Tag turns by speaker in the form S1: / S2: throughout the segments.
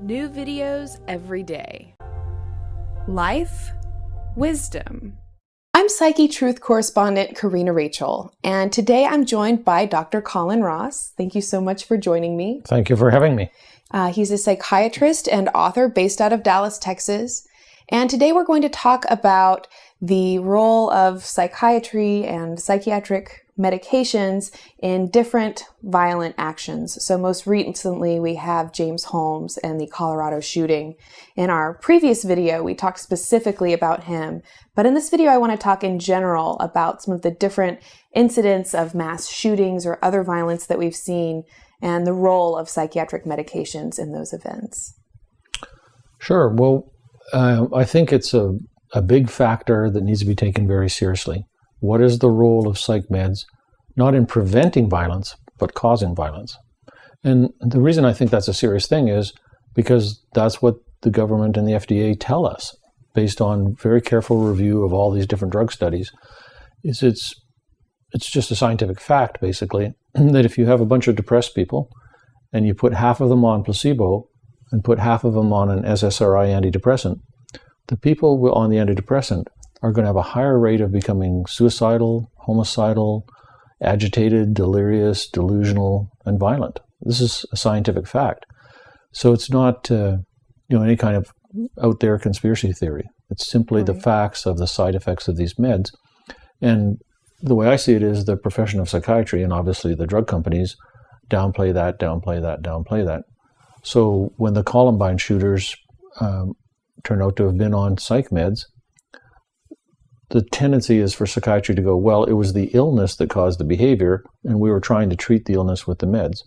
S1: New videos every day. Life, wisdom. I'm Psyche Truth correspondent Corrina Rachel, and today I'm joined by Dr. Colin Ross. Thank you so much for joining me.
S2: Thank you for having me.
S1: He's a psychiatrist and author based out of Dallas, Texas. And today we're going to talk about the role of psychiatry and psychiatric medications in different violent actions. So most recently we have James Holmes and the Colorado shooting. In our previous video, we talked specifically about him. But in this video, I want to talk in general about some of the different incidents of mass shootings or other violence that we've seen and the role of psychiatric medications in those events.
S2: Sure. Well, I think it's a big factor that needs to be taken very seriously. What is the role of psych meds, not in preventing violence, but causing violence? And the reason I think that's a serious thing is because that's what the government and the FDA tell us, based on very careful review of all these different drug studies, is it's just a scientific fact, basically, that if you have a bunch of depressed people and you put half of them on placebo and put half of them on an SSRI antidepressant, the people on the antidepressant are going to have a higher rate of becoming suicidal, homicidal, agitated, delirious, delusional, and violent. This is a scientific fact. So it's not any kind of out there conspiracy theory. It's simply the facts of the side effects of these meds. And the way I see it is the profession of psychiatry, and obviously the drug companies, downplay that. So when the Columbine shooters turn out to have been on psych meds, the tendency is for psychiatry to go, well, it was the illness that caused the behavior, and we were trying to treat the illness with the meds.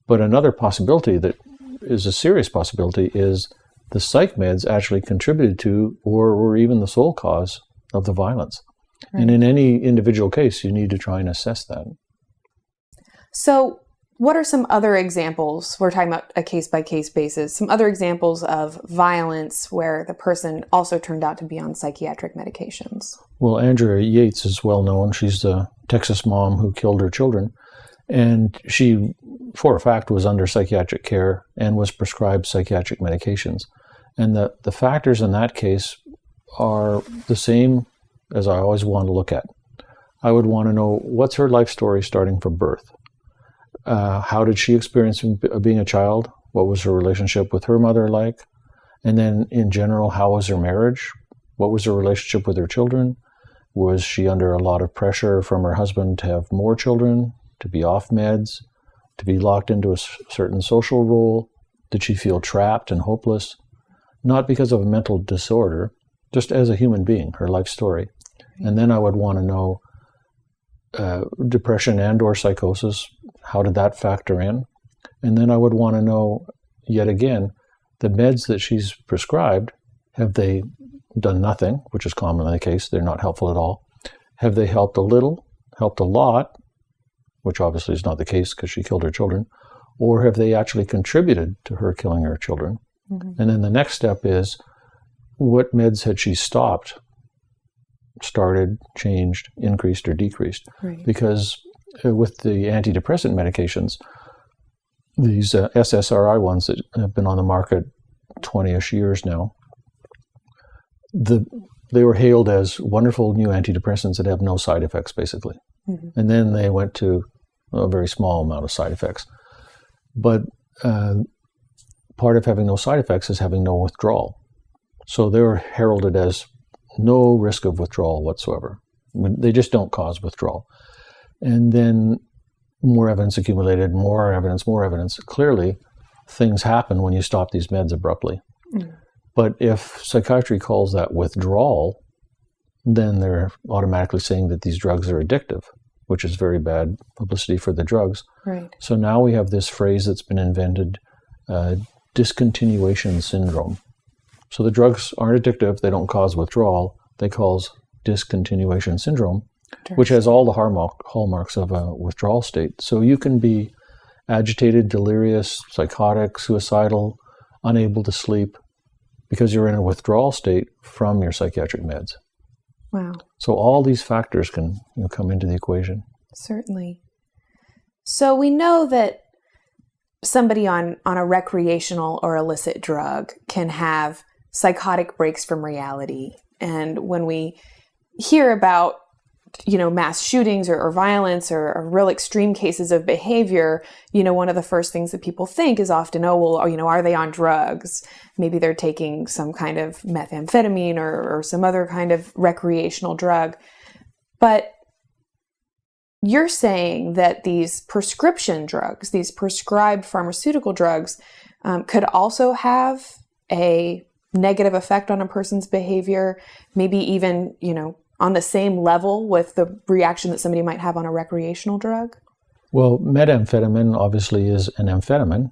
S2: But another possibility that is a serious possibility is the psych meds actually contributed to or were even the sole cause of the violence. Right. And in any individual case, you need to try and assess that.
S1: So what are some other examples? We're talking about a case-by-case basis. Some other examples of violence where the person also turned out to be on psychiatric medications.
S2: Well, Andrea Yates is well known. She's the Texas mom who killed her children. And she, for a fact, was under psychiatric care and was prescribed psychiatric medications. And the factors in that case are the same as I always want to look at. I would want to know, what's her life story starting from birth? How did she experience being a child? What was her relationship with her mother like? And then in general, how was her marriage? What was her relationship with her children? Was she under a lot of pressure from her husband to have more children, to be off meds, to be locked into a certain social role? Did she feel trapped and hopeless? Not because of a mental disorder, just as a human being, her life story. And then I would want to know depression and or psychosis. How did that factor in? And then I would want to know, yet again, the meds that she's prescribed, have they done nothing, which is commonly the case, they're not helpful at all? Have they helped a little, helped a lot, which obviously is not the case because she killed her children, or have they actually contributed to her killing her children? Mm-hmm. And then the next step is, what meds had she stopped, started, changed, increased, or decreased? Right. Because with the antidepressant medications, these SSRI ones that have been on the market 20-ish years now, they were hailed as wonderful new antidepressants that have no side effects, basically. Mm-hmm. And then they went to a very small amount of side effects. But part of having no side effects is having no withdrawal. So they were heralded as no risk of withdrawal whatsoever. They just don't cause withdrawal. And then more evidence accumulated, more evidence. Clearly, things happen when you stop these meds abruptly. Mm. But if psychiatry calls that withdrawal, then they're automatically saying that these drugs are addictive, which is very bad publicity for the drugs. Right. So now we have this phrase that's been invented, discontinuation syndrome. So the drugs aren't addictive, they don't cause withdrawal, they cause discontinuation syndrome, which has all the hallmarks of a withdrawal state. So you can be agitated, delirious, psychotic, suicidal, unable to sleep, because you're in a withdrawal state from your psychiatric meds.
S1: Wow.
S2: So all these factors can come into the equation.
S1: Certainly. So we know that somebody on a recreational or illicit drug can have psychotic breaks from reality. And when we hear about, mass shootings or violence or real extreme cases of behavior, one of the first things that people think is often, are they on drugs? Maybe they're taking some kind of methamphetamine or some other kind of recreational drug. But you're saying that these prescription drugs, these prescribed pharmaceutical drugs, could also have a negative effect on a person's behavior, maybe even, on the same level with the reaction that somebody might have on a recreational drug?
S2: Well, methamphetamine obviously is an amphetamine.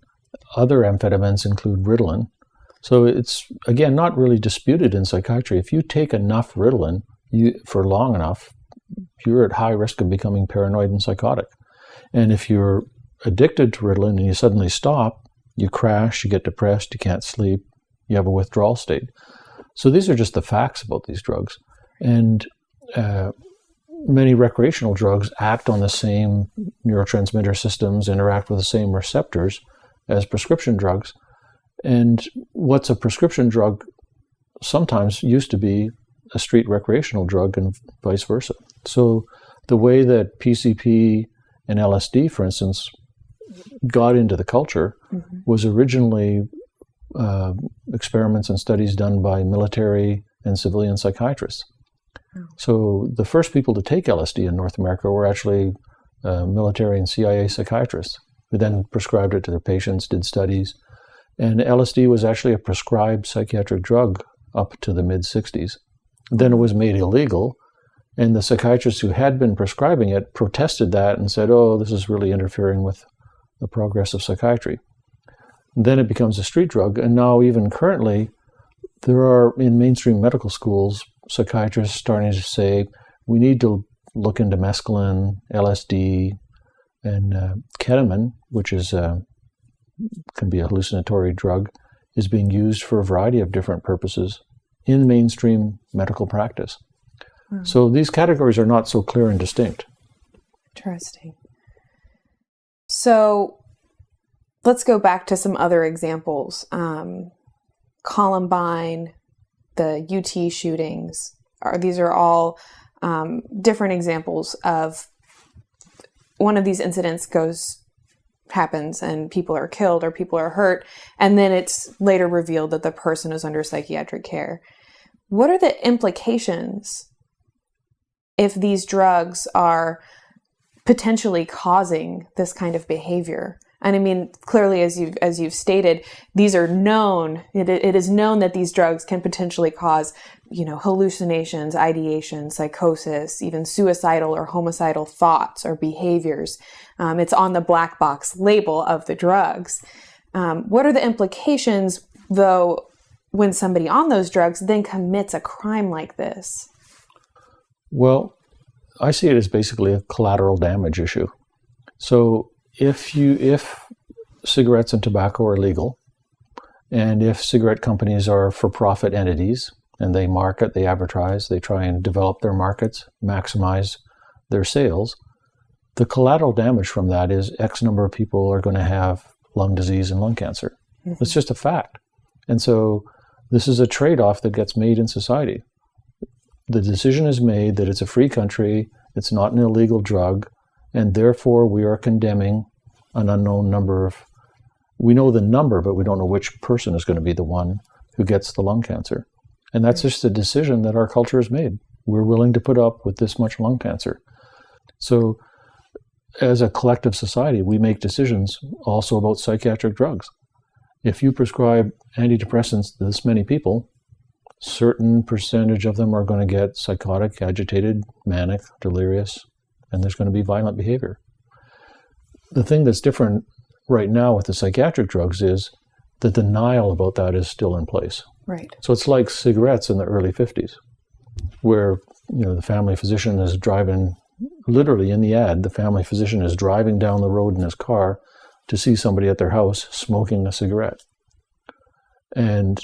S2: Other amphetamines include Ritalin. So it's, again, not really disputed in psychiatry. If you take enough Ritalin for long enough, you're at high risk of becoming paranoid and psychotic. And if you're addicted to Ritalin and you suddenly stop, you crash, you get depressed, you can't sleep, you have a withdrawal state. So these are just the facts about these drugs. And many recreational drugs act on the same neurotransmitter systems, interact with the same receptors as prescription drugs. And what's a prescription drug sometimes used to be a street recreational drug and vice versa. So the way that PCP and LSD, for instance, got into the culture was originally experiments and studies done by military and civilian psychiatrists. So the first people to take LSD in North America were actually military and CIA psychiatrists who then prescribed it to their patients, did studies. And LSD was actually a prescribed psychiatric drug up to the mid-60s. Then it was made illegal, and the psychiatrists who had been prescribing it protested that and said, this is really interfering with the progress of psychiatry. Then it becomes a street drug, and now even currently, there are, in mainstream medical schools, psychiatrists starting to say, we need to look into mescaline, LSD, and ketamine, which is can be a hallucinatory drug, is being used for a variety of different purposes in mainstream medical practice. So these categories are not so clear and distinct.
S1: Interesting. So let's go back to some other examples. Columbine, the UT shootings. These are all different examples of one of these incidents happens and people are killed or people are hurt, and then it's later revealed that the person is under psychiatric care. What are the implications if these drugs are potentially causing this kind of behavior? And I mean, clearly, as you've stated, these are known. It is known that these drugs can potentially cause, hallucinations, ideation, psychosis, even suicidal or homicidal thoughts or behaviors. It's on the black box label of the drugs. What are the implications, though, when somebody on those drugs then commits a crime like this?
S2: Well, I see it as basically a collateral damage issue. So if cigarettes and tobacco are legal, and if cigarette companies are for-profit entities, and they market, they advertise, they try and develop their markets, maximize their sales, the collateral damage from that is X number of people are going to have lung disease and lung cancer. It's just a fact. And so this is a trade-off that gets made in society. The decision is made that it's a free country, it's not an illegal drug, and therefore we are condemning an unknown number of, we know the number, but we don't know which person is going to be the one who gets the lung cancer. And that's just a decision that our culture has made. We're willing to put up with this much lung cancer. So as a collective society, we make decisions also about psychiatric drugs. If you prescribe antidepressants to this many people, certain percentage of them are going to get psychotic, agitated, manic, delirious, and there's going to be violent behavior. The thing that's different right now with the psychiatric drugs is the denial about that is still in place.
S1: Right.
S2: So it's like cigarettes in the early 50s, where the family physician is driving, literally in the ad, the family physician is driving down the road in his car to see somebody at their house smoking a cigarette. And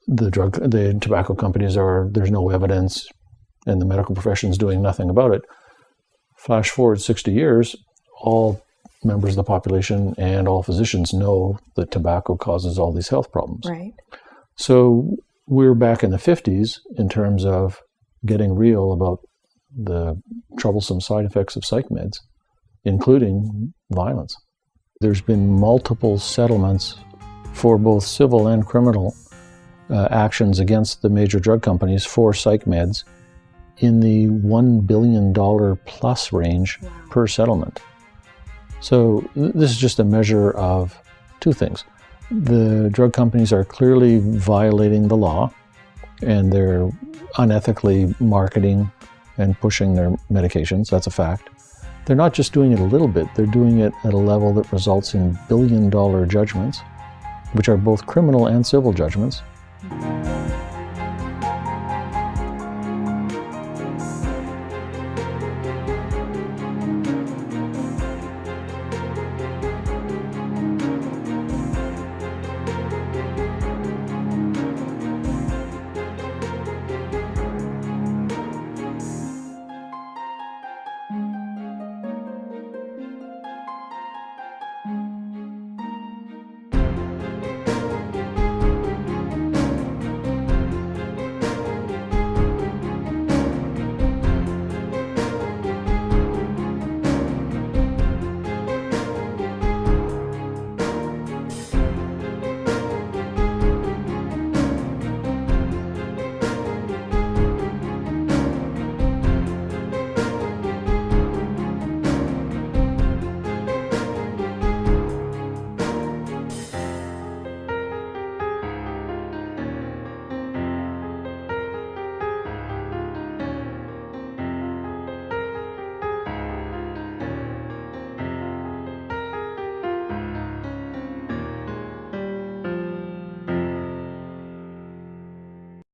S2: the tobacco companies there's no evidence, and the medical profession is doing nothing about it. Flash forward 60 years, all members of the population and all physicians know that tobacco causes all these health problems.
S1: Right.
S2: So we're back in the 50s in terms of getting real about the troublesome side effects of psych meds, including violence. There's been multiple settlements for both civil and criminal actions against the major drug companies for psych meds in the $1 billion plus range per settlement. So this is just a measure of two things. The drug companies are clearly violating the law, and they're unethically marketing and pushing their medications. That's a fact. They're not just doing it a little bit, they're doing it at a level that results in billion-dollar judgments, which are both criminal and civil judgments.